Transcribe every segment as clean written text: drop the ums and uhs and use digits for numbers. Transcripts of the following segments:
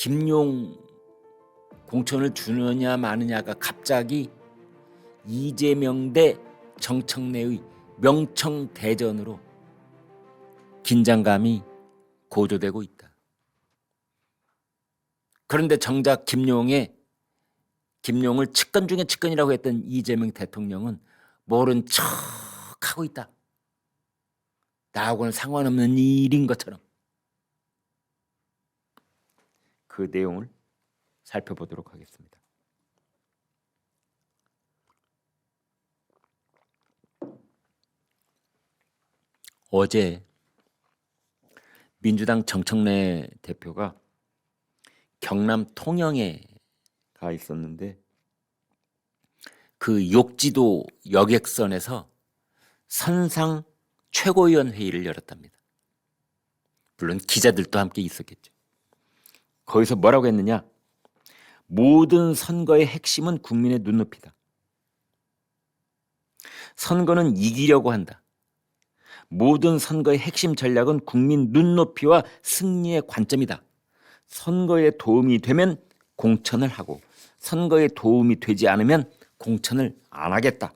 김용 공천을 주느냐 마느냐가 갑자기 이재명 대 정청래의 명청대전으로 긴장감이 고조되고 있다. 그런데 정작 김용을 측근 중에 측근이라고 했던 이재명 대통령은 모른 척하고 있다. 나하고는 상관없는 일인 것처럼. 그 내용을 살펴보도록 하겠습니다. 어제 민주당 정청래 대표가 경남 통영에 가 있었는데 그 욕지도 여객선에서 선상 최고위원 회의를 열었답니다. 물론 기자들도 함께 있었겠죠. 거기서 뭐라고 했느냐? 모든 선거의 핵심은 국민의 눈높이다. 선거는 이기려고 한다. 모든 선거의 핵심 전략은 국민 눈높이와 승리의 관점이다. 선거에 도움이 되면 공천을 하고 선거에 도움이 되지 않으면 공천을 안 하겠다.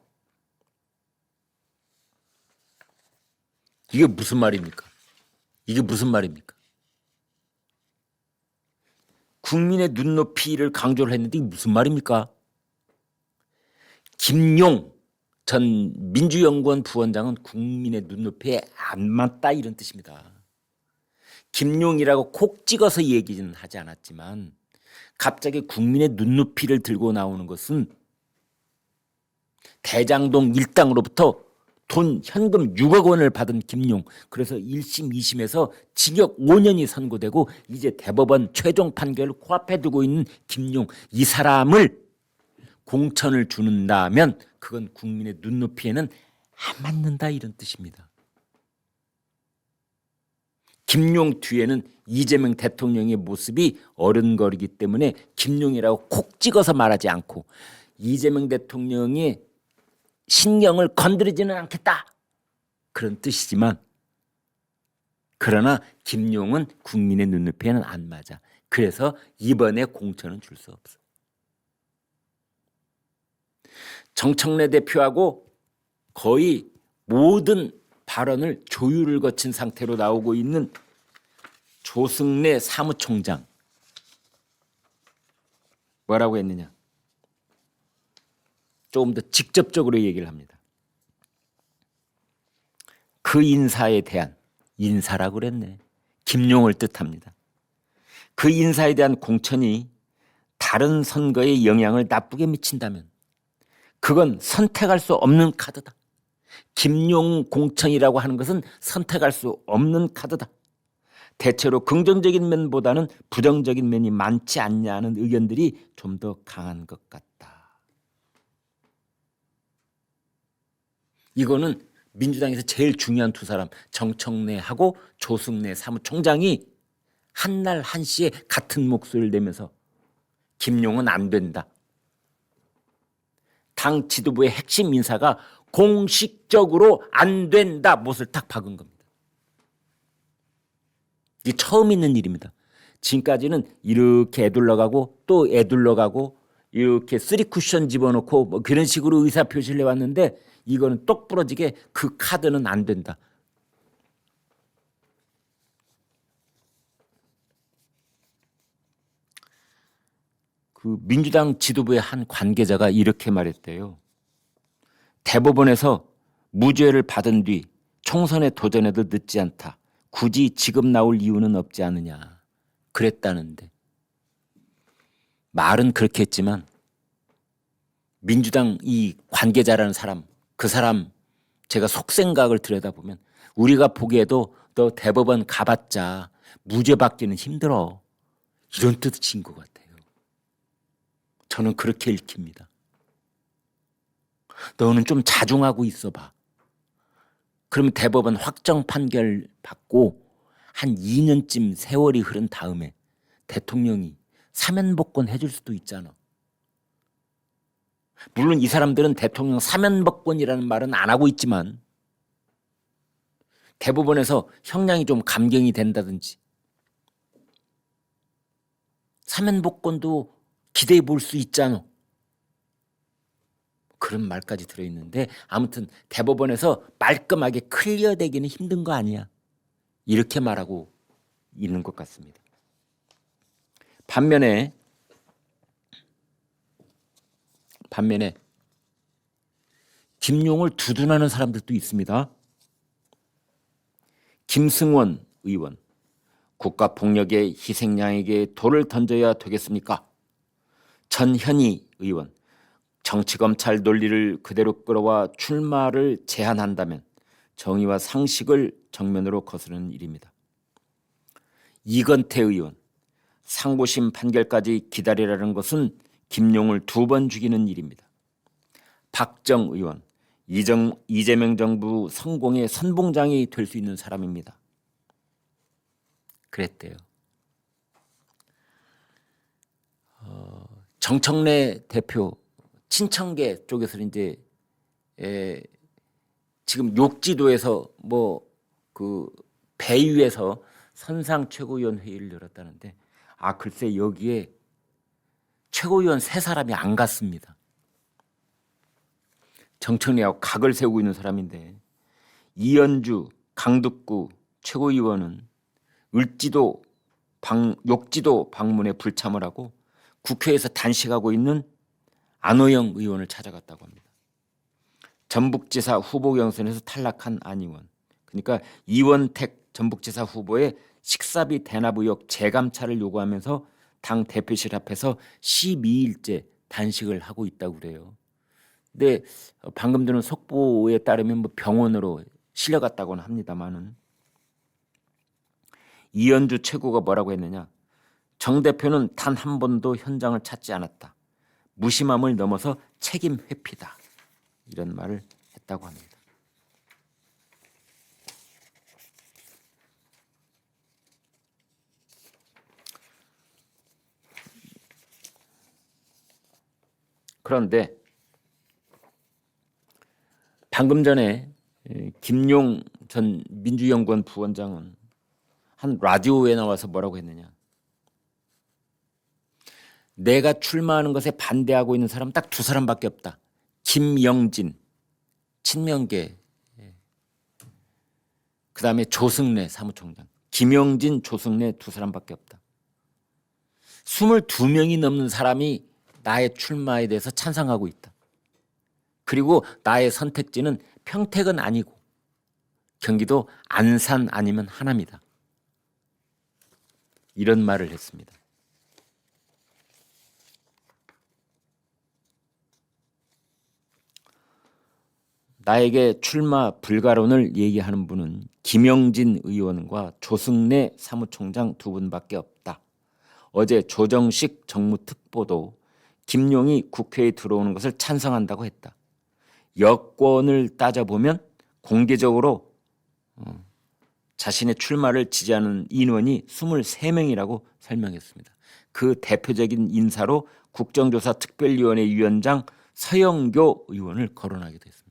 이게 무슨 말입니까? 이게 무슨 말입니까? 국민의 눈높이를 강조를 했는데 이게 무슨 말입니까? 김용 전 민주연구원 부원장은 국민의 눈높이에 안 맞다 이런 뜻입니다. 김용이라고 콕 찍어서 얘기는 하지 않았지만 갑자기 국민의 눈높이를 들고 나오는 것은 대장동 일당으로부터 돈 현금 6억 원을 받은 김용, 그래서 1심 2심에서 징역 5년이 선고되고 이제 대법원 최종 판결을 코앞에 두고 있는 김용, 이 사람을 공천을 주는다면 그건 국민의 눈높이에는 안 맞는다 이런 뜻입니다. 김용 뒤에는 이재명 대통령의 모습이 어른거리기 때문에 김용이라고 콕 찍어서 말하지 않고 이재명 대통령의 신경을 건드리지는 않겠다 그런 뜻이지만, 그러나 김용은 국민의 눈높이에는 안 맞아. 그래서 이번에 공천은 줄 수 없어. 정청래 대표하고 거의 모든 발언을 조율을 거친 상태로 나오고 있는 조승래 사무총장, 뭐라고 했느냐? 조금 더 직접적으로 얘기를 합니다. 그 인사에 대한, 인사라고 그랬네, 김용을 뜻합니다. 그 인사에 대한 공천이 다른 선거에 영향을 나쁘게 미친다면 그건 선택할 수 없는 카드다. 김용 공천이라고 하는 것은 선택할 수 없는 카드다. 대체로 긍정적인 면보다는 부정적인 면이 많지 않냐는 의견들이 좀 더 강한 것 같다. 이거는 민주당에서 제일 중요한 두 사람, 정청래하고 조승래 사무총장이 한날 한시에 같은 목소리를 내면서 김용은 안 된다. 당 지도부의 핵심 인사가 공식적으로 안 된다, 못을 딱 박은 겁니다. 이게 처음 있는 일입니다. 지금까지는 이렇게 애둘러가고 또 애둘러가고 이렇게 쓰리 쿠션 집어넣고 뭐 그런 식으로 의사표시를 해왔는데 이거는 똑 부러지게 그 카드는 안 된다. 그 민주당 지도부의 한 관계자가 이렇게 말했대요. 대법원에서 무죄를 받은 뒤 총선에 도전해도 늦지 않다. 굳이 지금 나올 이유는 없지 않느냐. 그랬다는데, 말은 그렇게 했지만 민주당 이 관계자라는 사람, 그 사람 제가 속생각을 들여다보면 우리가 보기에도 너 대법원 가봤자 무죄 받기는 힘들어, 이런 뜻인 것 같아요. 저는 그렇게 읽힙니다. 너는 좀 자중하고 있어봐. 그러면 대법원 확정 판결 받고 한 2년쯤 세월이 흐른 다음에 대통령이 사면복권 해줄 수도 있잖아. 물론 이 사람들은 대통령 사면복권이라는 말은 안 하고 있지만 대법원에서 형량이 좀 감경이 된다든지 사면복권도 기대해 볼 수 있잖아. 그런 말까지 들어있는데 아무튼 대법원에서 말끔하게 클리어되기는 힘든 거 아니야. 이렇게 말하고 있는 것 같습니다. 반면에 김용을 두둔하는 사람들도 있습니다. 김승원 의원, 국가폭력의 희생양에게 돌을 던져야 되겠습니까? 전현희 의원, 정치검찰 논리를 그대로 끌어와 출마를 제한한다면 정의와 상식을 정면으로 거스르는 일입니다. 이건태 의원, 상고심 판결까지 기다리라는 것은 김용을 2번 죽이는 일입니다. 박정 의원, 이재명 정부 성공의 선봉장이 될 수 있는 사람입니다. 그랬대요. 정청래 대표 친청계 쪽에서 이제 지금 욕지도에서 그 배 위에서 선상 최고위원 회의를 열었다는데 글쎄 여기에 최고위원 3사람이 안 갔습니다. 정청래하고 각을 세우고 있는 사람인데 이현주 강북구 최고위원은 욕지도 방문에 불참을 하고 국회에서 단식하고 있는 안호영 의원을 찾아갔다고 합니다. 전북지사 후보 경선에서 탈락한 안 의원, 그러니까 이원택 전북지사 후보의 식사비 대납 의혹 재감찰을 요구하면서 당 대표실 앞에서 12일째 단식을 하고 있다고 그래요. 근데 방금 들은 속보에 따르면 병원으로 실려갔다고는 합니다만은 이현주 최고가 뭐라고 했느냐? 정 대표는 단 한 번도 현장을 찾지 않았다. 무심함을 넘어서 책임 회피다. 이런 말을 했다고 합니다. 그런데 방금 전에 김용 전 민주연구원 부원장은 한 라디오에 나와서 뭐라고 했느냐? 내가 출마하는 것에 반대하고 있는 사람 딱 2사람밖에 없다. 김영진, 친명계, 그 다음에 조승래 사무총장. 김영진, 조승래 2사람밖에 없다. 22명이 넘는 사람이 나의 출마에 대해서 찬성하고 있다. 그리고 나의 선택지는 평택은 아니고 경기도 안산 아니면 하남이다. 이런 말을 했습니다. 나에게 출마 불가론을 얘기하는 분은 김영진 의원과 조승래 사무총장 2분밖에 없다. 어제 조정식 정무특보도 김용이 국회에 들어오는 것을 찬성한다고 했다. 여권을 따져보면 공개적으로 자신의 출마를 지지하는 인원이 23명이라고 설명했습니다. 그 대표적인 인사로 국정조사 특별위원회 위원장 서영교 의원을 거론하기도 했습니다.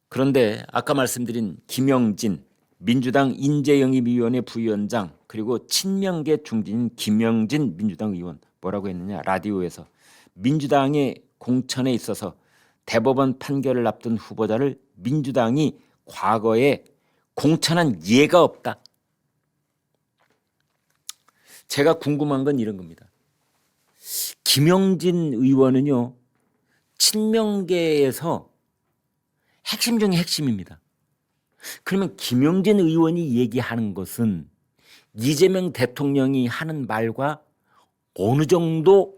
그런데 아까 말씀드린 김영진 민주당 인재영입위원회 부위원장 그리고 친명계 중진인 김영진 민주당 의원 뭐라고 했느냐? 라디오에서 민주당의 공천에 있어서 대법원 판결을 앞둔 후보자를 민주당이 과거에 공천한 예가 없다. 제가 궁금한 건 이런 겁니다. 김영진 의원은요, 친명계에서 핵심 중에 핵심입니다. 그러면 김영진 의원이 얘기하는 것은 이재명 대통령이 하는 말과 어느 정도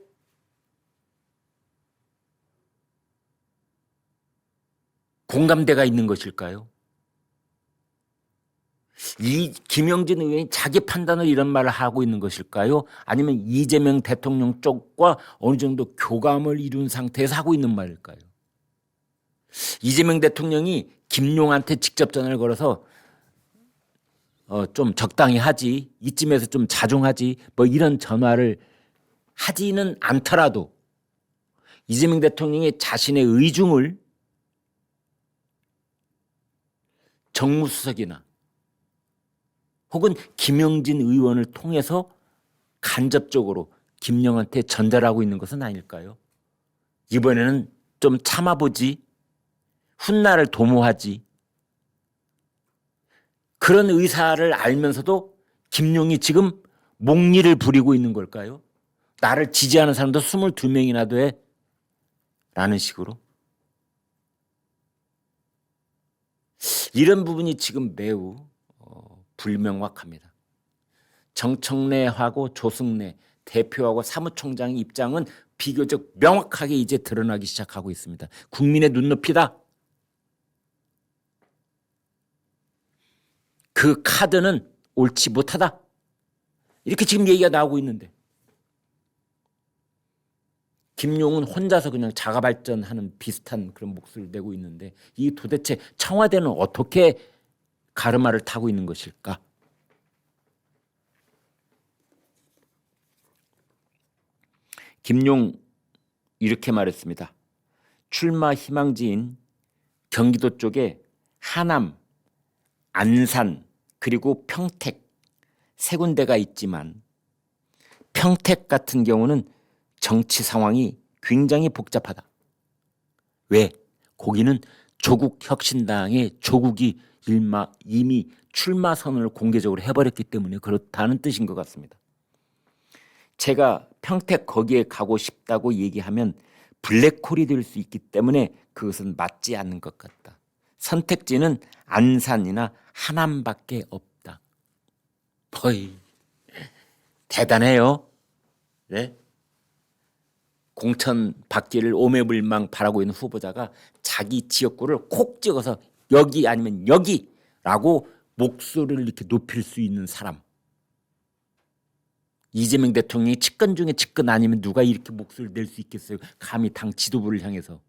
공감대가 있는 것일까요? 이 김영진 의원이 자기 판단으로 이런 말을 하고 있는 것일까요? 아니면 이재명 대통령 쪽과 어느 정도 교감을 이룬 상태에서 하고 있는 말일까요? 이재명 대통령이 김용한테 직접 전화를 걸어서 좀 적당히 하지, 이쯤에서 좀 자중하지, 이런 전화를 하지는 않더라도 이재명 대통령이 자신의 의중을 정무수석이나 혹은 김영진 의원을 통해서 간접적으로 김영한테 전달하고 있는 것은 아닐까요? 이번에는 좀 참아보지, 훗날을 도모하지. 그런 의사를 알면서도 김용이 지금 목리를 부리고 있는 걸까요? 나를 지지하는 사람도 22명이나 돼 라는 식으로. 이런 부분이 지금 매우 불명확합니다. 정청래하고 조승래 대표하고 사무총장의 입장은 비교적 명확하게 이제 드러나기 시작하고 있습니다. 국민의 눈높이다. 그 카드는 옳지 못하다. 이렇게 지금 얘기가 나오고 있는데 김용은 혼자서 그냥 자가 발전하는 비슷한 그런 목소리를 내고 있는데 이 도대체 청와대는 어떻게 가르마를 타고 있는 것일까? 김용 이렇게 말했습니다. 출마 희망지인 경기도 쪽에 하남, 안산 그리고 평택 세 군데가 있지만 평택 같은 경우는 정치 상황이 굉장히 복잡하다. 왜? 거기는 조국혁신당의 조국이 이미 출마 선언을 공개적으로 해버렸기 때문에 그렇다는 뜻인 것 같습니다. 제가 평택 거기에 가고 싶다고 얘기하면 블랙홀이 될 수 있기 때문에 그것은 맞지 않는 것 같다. 선택지는 안산이나 하남밖에 없다. 거의 대단해요. 네? 공천 받기를 오매불망 바라고 있는 후보자가 자기 지역구를 콕 찍어서 여기 아니면 여기라고 목소리를 이렇게 높일 수 있는 사람. 이재명 대통령이 측근 중에 측근 아니면 누가 이렇게 목소리를 낼 수 있겠어요? 감히 당 지도부를 향해서.